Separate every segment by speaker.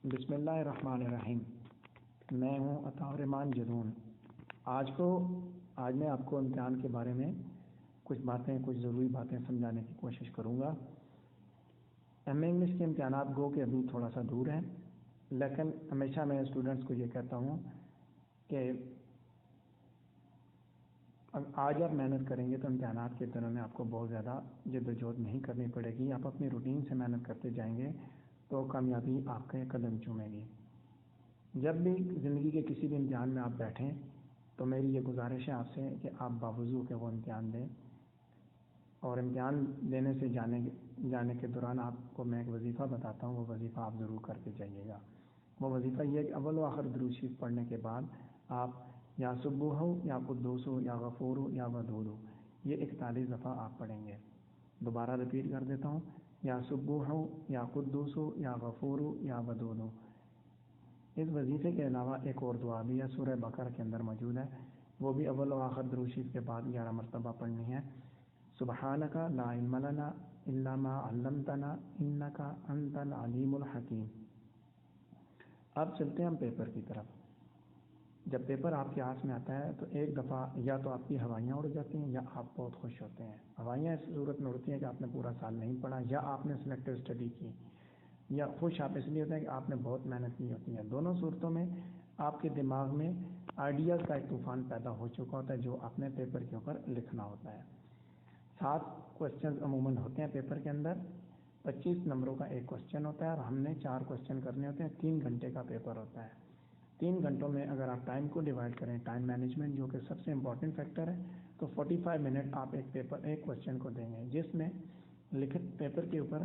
Speaker 1: بسم اللہ الرحمن الرحیم۔ میں ہوں عطاء الرحمان جدون۔ آج میں آپ کو امتحان کے بارے میں کچھ ضروری باتیں سمجھانے کی کوشش کروں گا۔ ایم اے انگلش کے امتحانات گو کہ ابھی تھوڑا سا دور ہیں، لیکن ہمیشہ میں اسٹوڈنٹس کو یہ کہتا ہوں کہ آج آپ محنت کریں گے تو امتحانات کے دنوں میں آپ کو بہت زیادہ جدوجہد نہیں کرنی پڑے گی۔ آپ اپنی روٹین سے محنت کرتے جائیں گے تو کامیابی آپ کے قدم چومے گی۔ جب بھی زندگی کے کسی بھی امتحان میں آپ بیٹھیں تو میری یہ گزارش ہے آپ سے کہ آپ باوضو کے وہ امتحان دیں، اور امتحان دینے سے جانے کے دوران آپ کو میں ایک وظیفہ بتاتا ہوں، وہ وظیفہ آپ ضرور کر کے جائیے گا۔ وہ وظیفہ یہ ہے کہ اول و آخر درود شریف پڑھنے کے بعد آپ یا سبوح ہو یا قدوس ہو یا غفور ہو یا ودود ہو، یہ 41 دفعہ آپ پڑھیں گے۔ دوبارہ رپیٹ کر دیتا ہوں، یا سبوح ہو یا قدوس ہو یا غفور ہو یا ودود ہو۔ اس وظیفے کے علاوہ ایک اور دعا بھی ہے، سورہ بقرہ کے اندر موجود ہے، وہ بھی اول و آخر درود شریف کے بعد 11 مرتبہ پڑھنی ہے۔ سبحانک لا علم لنا الا ما علمتنا انک انت العلیم الحکیم۔ اب چلتے ہیں ہم پیپر کی طرف۔ جب پیپر آپ کے ہاتھ میں آتا ہے تو ایک دفعہ یا تو آپ کی ہوائیاں اڑ جاتی ہیں یا آپ بہت خوش ہوتے ہیں۔ ہوائیاں اس صورت میں اڑتی ہیں کہ آپ نے پورا سال نہیں پڑھا، یا آپ نے سلیکٹیو اسٹڈی کی، یا خوش آپ اس لیے ہوتے ہیں کہ آپ نے بہت محنت کی ہوتی ہے۔ دونوں صورتوں میں آپ کے دماغ میں آئیڈیاز کا ایک طوفان پیدا ہو چکا ہوتا ہے جو آپ نے پیپر کے اوپر لکھنا ہوتا ہے۔ 7 کوشچنز عموماً ہوتے ہیں پیپر کے اندر، 25 نمبروں کا ایک کوشچن ہوتا ہے، اور ہم نے 4 کوشچن کرنے ہوتے ہیں۔ 3 گھنٹے کا پیپر ہوتا ہے۔ 3 گھنٹوں میں اگر آپ ٹائم کو ڈیوائڈ کریں، ٹائم مینجمنٹ جو کہ سب سے امپورٹنٹ فیکٹر ہے، تو 45 منٹ آپ ایک کوشچن کو دیں گے، جس میں پیپر کے اوپر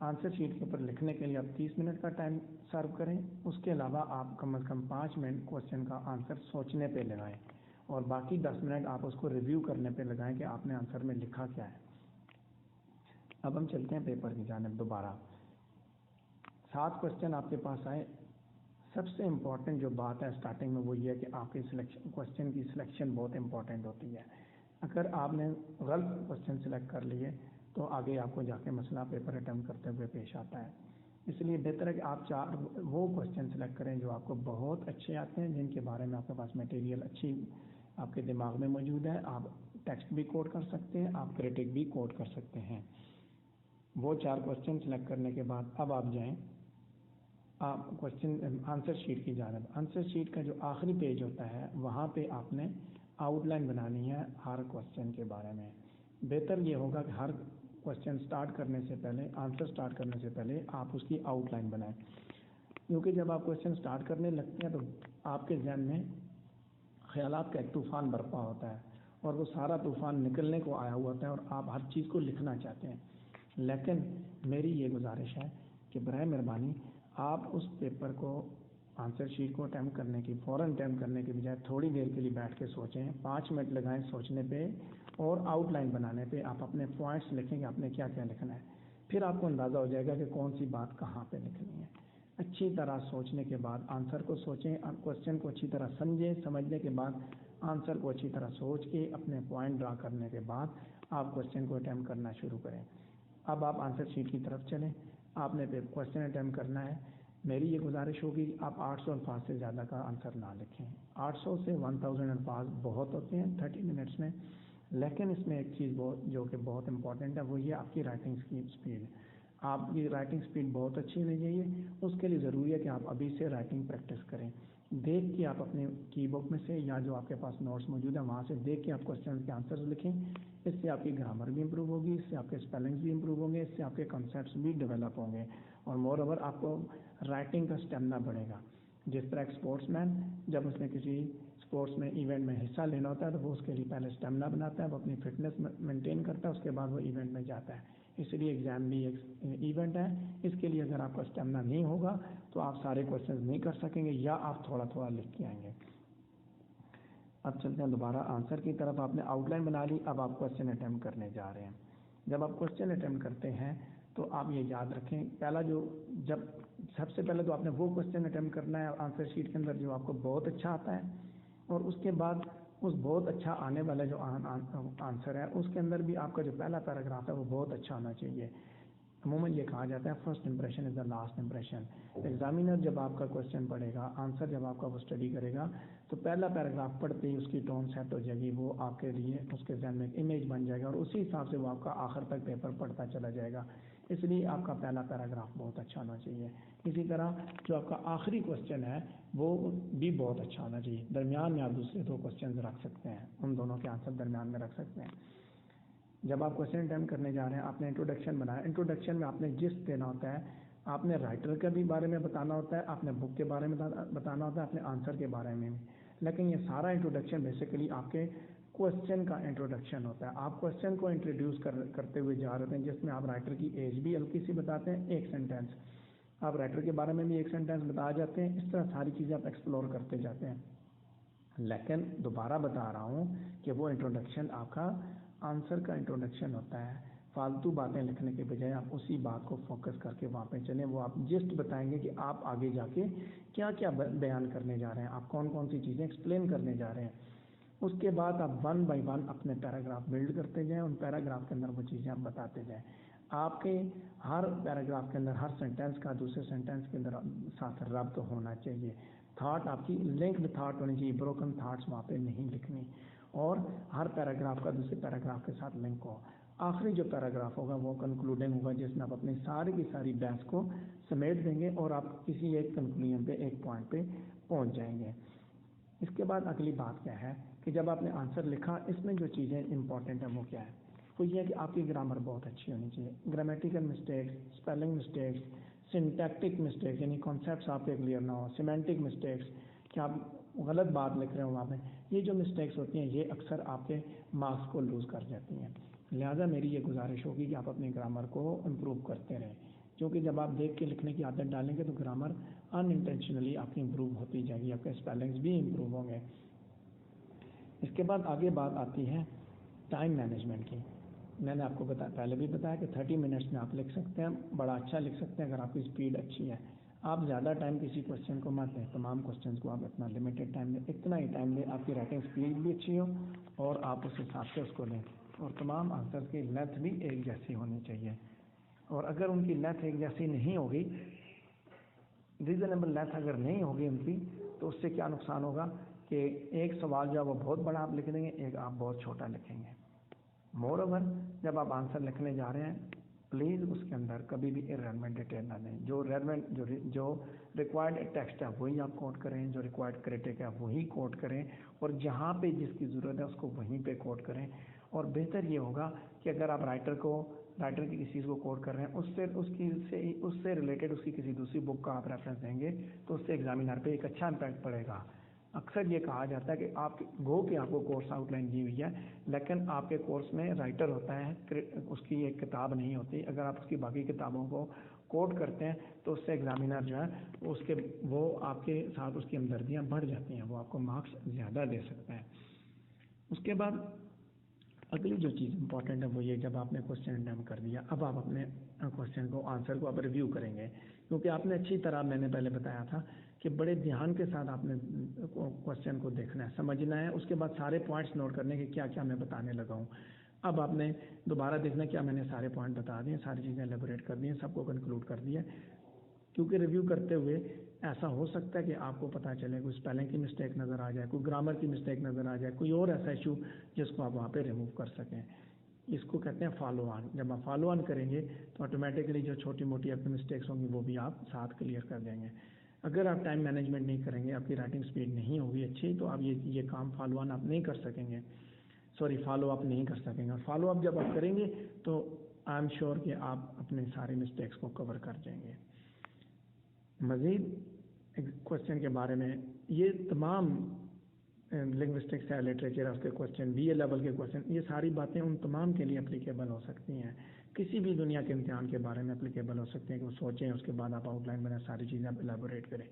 Speaker 1: آنسر شیٹ کے اوپر لکھنے کے لیے آپ 30 منٹ کا ٹائم سرو کریں۔ اس کے علاوہ آپ کم از کم 5 منٹ کوشچن کا آنسر سوچنے پہ لگائیں، اور باقی 10 منٹ آپ اس کو ریویو کرنے پہ لگائیں کہ آپ نے آنسر میں لکھا کیا ہے۔ اب ہم چلتے ہیں پیپر کی جانب دوبارہ۔ 7 کوشچن آپ کے پاس آئے۔ سب سے امپورٹنٹ جو بات ہے اسٹارٹنگ میں وہ یہ ہے کہ آپ کی کوشچن کی سلیکشن بہت امپورٹنٹ ہوتی ہے۔ اگر آپ نے غلط کوشچن سلیکٹ کر لیے تو آگے آپ کو جا کے مسئلہ پیپر اٹیمپٹ کرتے ہوئے پیش آتا ہے۔ اس لیے بہتر ہے کہ آپ 4 وہ کوشچن سلیکٹ کریں جو آپ کو بہت اچھے آتے ہیں، جن کے بارے میں آپ کے پاس مٹیریل اچھی آپ کے دماغ میں موجود ہے۔ آپ ٹیکسٹ بھی کوٹ کر سکتے ہیں، آپ کریٹک بھی کوٹ کر سکتے ہیں۔ وہ 4 کوشچن سلیکٹ کرنے کے بعد اب آپ جائیں آنسر شیٹ کی جانب۔ آنسر شیٹ کا جو آخری پیج ہوتا ہے وہاں پہ آپ نے آؤٹ لائن بنانی ہے ہر کوشچن کے بارے میں۔ بہتر یہ ہوگا کہ ہر کوشچن سٹارٹ کرنے سے پہلے، آنسر سٹارٹ کرنے سے پہلے آپ اس کی آؤٹ لائن بنائیں، کیونکہ جب آپ کوشچن سٹارٹ کرنے لگتے ہیں تو آپ کے ذہن میں خیالات کا ایک طوفان برپا ہوتا ہے، اور وہ سارا طوفان نکلنے کو آیا ہوا ہوتا ہے، اور آپ ہر چیز کو لکھنا چاہتے ہیں۔ لیکن میری یہ گزارش ہے کہ برائے مہربانی آپ اس پیپر کو، آنسر شیٹ کو فوراً اٹیمپٹ کرنے کے بجائے تھوڑی دیر کے لیے بیٹھ کے سوچیں، 5 منٹ لگائیں سوچنے پہ اور آؤٹ لائن بنانے پہ۔ آپ اپنے پوائنٹس لکھیں کہ آپ نے کیا کیا لکھنا ہے، پھر آپ کو اندازہ ہو جائے گا کہ کون سی بات کہاں پہ لکھنی ہے۔ اچھی طرح سوچنے کے بعد آنسر کو سوچیں، کوشچن کو اچھی طرح سمجھیں، سمجھنے کے بعد آنسر کو اچھی طرح سوچ کے اپنے پوائنٹ ڈرا کرنے کے بعد آپ کوشچن کو اٹیمپٹ کرنا شروع کریں۔ اب آپ آنسر شیٹ کی طرف چلیں، آپ نے کوشچن اٹیمپٹ کرنا ہے۔ میری یہ گزارش ہوگی کہ آپ 800 الفاظ سے زیادہ کا آنسر نہ لکھیں۔ 800 سے 1000 الفاظ بہت ہوتے ہیں 30 منٹس میں، لیکن اس میں ایک چیز جو کہ بہت امپورٹنٹ ہے وہ یہ آپ کی رائٹنگ کی سپیڈ۔ آپ کی رائٹنگ سپیڈ بہت اچھی ہونی چاہیے۔ اس کے لیے ضروری ہے کہ آپ ابھی سے رائٹنگ پریکٹس کریں۔ دیکھ کے آپ اپنے کی بک میں سے یا جو آپ کے پاس نوٹس موجود ہیں وہاں سے دیکھ کے آپ کوشچن کے آنسرز لکھیں۔ اس سے آپ کی گرامر بھی امپروو ہوگی، اس سے آپ کے اسپیلنگس بھی امپروو ہوں گے، اس سے آپ کے کنسیپٹس بھی ڈیولپ ہوں گے، اور مور اوور آپ کو رائٹنگ کا اسٹیمنا بڑھے گا۔ جس طرح ایک اسپورٹس مین جب اس نے کسی اسپورٹس میں ایونٹ میں حصہ لینا ہوتا ہے تو وہ اس کے لیے پہلے اسٹیمنا بناتا ہے، وہ اپنی فٹنس مینٹین کرتا ہے، اس کے بعد وہ ایونٹ میں جاتا ہے۔ اس لیے ایگزام بھی ایک ایونٹ ہے، اس کے لیے اگر آپ کا اسٹیمنا نہیں ہوگا تو آپ سارے کوشچنز نہیں کر سکیں گے، یا آپ تھوڑا تھوڑا لکھ کے آئیں گے۔ اب چلتے ہیں دوبارہ آنسر کی طرف۔ آپ نے آؤٹ لائن بنا لی، اب آپ کوشچن اٹیمپٹ کرنے جا رہے ہیں۔ جب آپ کوشچن اٹیمپٹ کرتے ہیں تو آپ یہ یاد رکھیں، سب سے پہلے تو آپ نے وہ کوشچن اٹیمپٹ کرنا ہے آنسر شیٹ کے اندر جو آپ کو بہت اچھا آتا ہے، اور اس کے بعد اس بہت اچھا آنے والا جو آنسر ہے اس کے اندر بھی آپ کا جو پہلا پیراگراف ہے وہ بہت اچھا ہونا چاہیے۔ عموماً یہ کہا جاتا ہے first impression is the last impression. Examiner جب آپ کا کوشچن پڑھے گا، آنسر جب آپ کا وہ اسٹڈی کرے گا تو پہلا پیراگراف پڑھتے ہی اس کی ٹون سیٹ ہو جائے گی، وہ آپ کے لیے اس کے ذہن میں ایک امیج بن جائے گا اور اسی حساب سے وہ آپ کا آخر تک پیپر پڑھتا چلا جائے گا. اس لیے آپ کا پہلا پیراگراف بہت اچھا ہونا چاہیے. اسی طرح جو آپ کا آخری کوشچن ہے وہ بھی بہت اچھا ہونا چاہیے. درمیان میں آپ دوسرے 2 کوشچنز رکھ سکتے ہیں، ان دونوں کے آنسر درمیان میں رکھ سکتے ہیں. جب آپ کوشچن اٹیمپٹ کرنے جا رہے ہیں، آپ نے انٹروڈکشن بنایا. انٹروڈکشن میں آپ نے جسٹ دینا ہوتا ہے، آپ نے رائٹر کے بھی بارے میں بتانا ہوتا ہے، آپ نے بک کے بارے میں بتانا ہوتا ہے، اپنے آنسر کے بارے میں بھی. لیکن یہ سارا انٹروڈکشن بیسیکلی آپ کے کوشچن کا انٹروڈکشن ہوتا ہے. آپ کوشچن کو انٹروڈیوس کرتے ہوئے جا رہے ہیں، جس میں آپ رائٹر کی ایج بھی ہلکی سی بتاتے ہیں، ایک سینٹینس آپ رائٹر کے بارے میں بھی ایک سینٹینس بتا جاتے ہیں. اس طرح ساری چیزیں آپ ایکسپلور کرتے جاتے ہیں. لیکن دوبارہ بتا رہا ہوں کہ وہ انٹروڈکشن آپ کا آنسر کا انٹروڈکشن ہوتا ہے. فالتو باتیں لکھنے کے بجائے آپ اسی بات کو فوکس کر کے وہاں پہ چلیں. وہ آپ جسٹ بتائیں گے کہ آپ آگے جا کے کیا کیا بیان کرنے جا رہے ہیں، آپ کون کون سی چیزیں ایکسپلین کرنے جا رہے ہیں. اس کے بعد آپ 1 بائی 1 اپنے پیراگراف بلڈ کرتے جائیں. ان پیراگراف کے اندر وہ چیزیں آپ بتاتے جائیں. آپ کے ہر پیراگراف کے اندر ہر سینٹینس کا دوسرے سینٹینس کے اندر ساتھ ربط ہونا چاہیے. تھاٹ آپ کی لنکڈ تھاٹ ہونی چاہیے، بروکن تھاٹس وہاں پہ نہیں لکھنی. اور ہر پیراگراف کا دوسرے پیراگراف کے ساتھ لنک ہو. آخری جو پیراگراف ہوگا وہ کنکلوڈنگ ہوگا، جس میں آپ اپنی ساری کی ساری بحث کو سمیٹ دیں گے اور آپ کسی ایک کنکلوژن پہ، ایک پوائنٹ پہ پہنچ جائیں گے. اس کے بعد اگلی بات کیا ہے کہ جب آپ نے آنسر لکھا، اس میں جو چیزیں امپورٹنٹ ہیں وہ کیا ہے؟ وہ یہ ہے کہ آپ کی گرامر بہت اچھی ہونی چاہیے. Grammatical mistakes, spelling mistakes, syntactic mistakes یعنی کانسیپٹس آپ کے کلیئر نہ ہو، سیمینٹک مسٹیکس کہ آپ غلط بات لکھ رہے ہو وہاں پہ. یہ جو مسٹیکس ہوتی ہیں یہ اکثر آپ کے مارکس کو لوز کر جاتی ہیں. لہٰذا میری یہ گزارش ہوگی کہ آپ اپنی گرامر کو امپروو کرتے رہیں، کیونکہ جب آپ دیکھ کے لکھنے کی عادت ڈالیں گے تو گرامر ان انٹینشنلی آپ کی امپروو ہوتی جائے گی، آپ کے اسپیلنگس بھی امپروو ہوں گے. اس کے بعد آگے بات آتی ہے ٹائم مینجمنٹ کی. میں نے آپ کو پہلے بھی بتایا کہ 30 منٹس میں آپ لکھ سکتے ہیں، بڑا اچھا لکھ سکتے ہیں اگر آپ کی اسپیڈ اچھی ہے. آپ زیادہ ٹائم کسی کوشچن کو مت دیں، تمام کوشچنس کو آپ اتنا لمیٹڈ ٹائم دیں، اتنا ہی ٹائم دیں آپ کی رائٹنگ اسپیڈ بھی اچھی ہو اور آپ اس حساب سے اس کو لیں. اور تمام آنسر کی لیتھ بھی ایک جیسی ہونی چاہیے. اور اگر ان کی لیتھ ایک جیسی نہیں ہوگی، ریزنیبل لیتھ اگر نہیں ہوگی ان کی، تو اس سے کیا نقصان ہوگا کہ ایک سوال جو ہے وہ بہت بڑا آپ لکھ دیں گے، ایک آپ بہت چھوٹا لکھیں گے. مور اوور جب آپ آنسر لکھنے جا رہے ہیں پلیز اس کے اندر کبھی بھی ارریلیونٹ ڈیٹیل نہ دیں. جو ریلیونٹ جو ریکوائرڈ ٹیکسٹ ہے وہی آپ کوٹ کریں، جو ریکوائرڈ کریٹک ہے وہی کوٹ کریں، اور جہاں پہ جس کی ضرورت ہے اس کو وہیں پہ کوٹ کریں. اور بہتر یہ ہوگا کہ اگر آپ رائٹر کی کسی چیز کو کوٹ کر رہے ہیں، اس سے ریلیٹڈ اس کی کسی دوسری بک کا آپ ریفرنس دیں گے تو اس سے ایگزامینر پہ ایک اچھا امپیکٹ پڑے گا. اکثر یہ کہا جاتا ہے کہ آپ کو کورس آؤٹ لائن دی ہوئی ہے، لیکن آپ کے کورس میں رائٹر ہوتا ہے، اس کی ایک کتاب نہیں ہوتی. اگر آپ اس کی باقی کتابوں کو کوٹ کرتے ہیں تو اس سے ایگزامینر جو ہے وہ آپ کے ساتھ اس کی ہمدردیاں بڑھ جاتی ہیں، وہ آپ کو مارکس زیادہ دے سکتا ہے. اس کے بعد اگلی جو چیز امپورٹنٹ ہے وہ یہ، جب آپ نے کوشچن اٹیمپٹ کر دیا، اب آپ اپنے کوشچن کو آنسر کو آپ ریویو کریں گے، کیونکہ آپ نے اچھی طرح، میں نے پہلے بتایا تھا کہ بڑے دھیان کے ساتھ آپ نے کوشچن کو دیکھنا ہے، سمجھنا ہے. اس کے بعد سارے پوائنٹس نوٹ کرنے کہ کیا کیا میں بتانے لگا ہوں. اب آپ نے دوبارہ دیکھنا کیا میں نے سارے پوائنٹ بتا دیے، ساری چیزیں ایلیبوریٹ کر دی ہیں، سب کو کنکلوڈ کر دیا. کیونکہ ریویو کرتے ہوئے ایسا ہو سکتا ہے کہ آپ کو پتہ چلے کوئی اسپیلنگ کی مسٹیک نظر آ جائے، کوئی گرامر کی مسٹیک نظر آ جائے، کوئی اور ایسا ایشو جس کو آپ وہاں پہ ریموو کر سکیں. اس کو کہتے ہیں فالو آن. جب آپ فالو آن کریں گے تو آٹومیٹکلی جو چھوٹی موٹی آپ کی مسٹیکس ہوں گی وہ بھی آپ ساتھ کلیئر کر دیں گے. اگر آپ ٹائم مینجمنٹ نہیں کریں گے، آپ کی رائٹنگ اسپیڈ نہیں ہوگی اچھی، تو آپ یہ کام فالو آن آپ نہیں کر سکیں گے، فالو اپ نہیں کر سکیں گے. اور فالو اپ جب آپ کریں گے تو آئی ایم شیور کہ آپ اپنے سارے مسٹیکس کو کور کر جائیں گے. مزید کوشچن کے بارے میں، یہ تمام لنگوسٹکس ہے، لٹریچر ہے، اس کے کوشچن، بی اے لیول کے کوشچن، یہ ساری باتیں ان تمام کے لیے اپلیکیبل ہو سکتی ہیں. کسی بھی دنیا کے امتحان کے بارے میں اپلیکیبل ہو سکتے ہیں کہ وہ سوچیں، اس کے بعد آپ آؤٹ لائن بنائیں، ساری چیزیں آپ الیبوریٹ کریں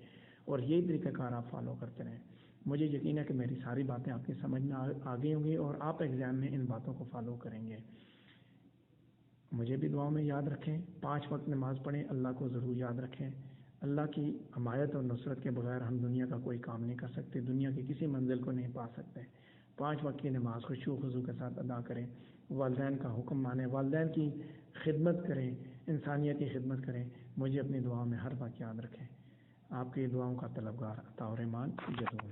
Speaker 1: اور یہی طریقہ کار آپ فالو کرتے رہیں. مجھے یقین ہے کہ میری ساری باتیں آپ کی سمجھ میں آ گئی ہوں گی اور آپ ایگزام میں ان باتوں کو فالو کریں گے. مجھے بھی دعاؤں میں یاد رکھیں. 5 وقت نماز پڑھیں، اللہ کو ضرور یاد رکھیں. اللہ کی حمایت اور نصرت کے بغیر ہم دنیا کا کوئی کام نہیں کر سکتے، دنیا کی کسی منزل کو نہیں پا سکتے. 5 وقت کی نماز خشوع و خضوع کے ساتھ ادا کریں، والدین کا حکم مانیں، والدین کی خدمت کریں، انسانیت کی خدمت کریں، مجھے اپنی دعاؤں میں ہر وقت یاد رکھیں۔ آپ کی دعاؤں کا طلبگار عطا و رحمان جدوں۔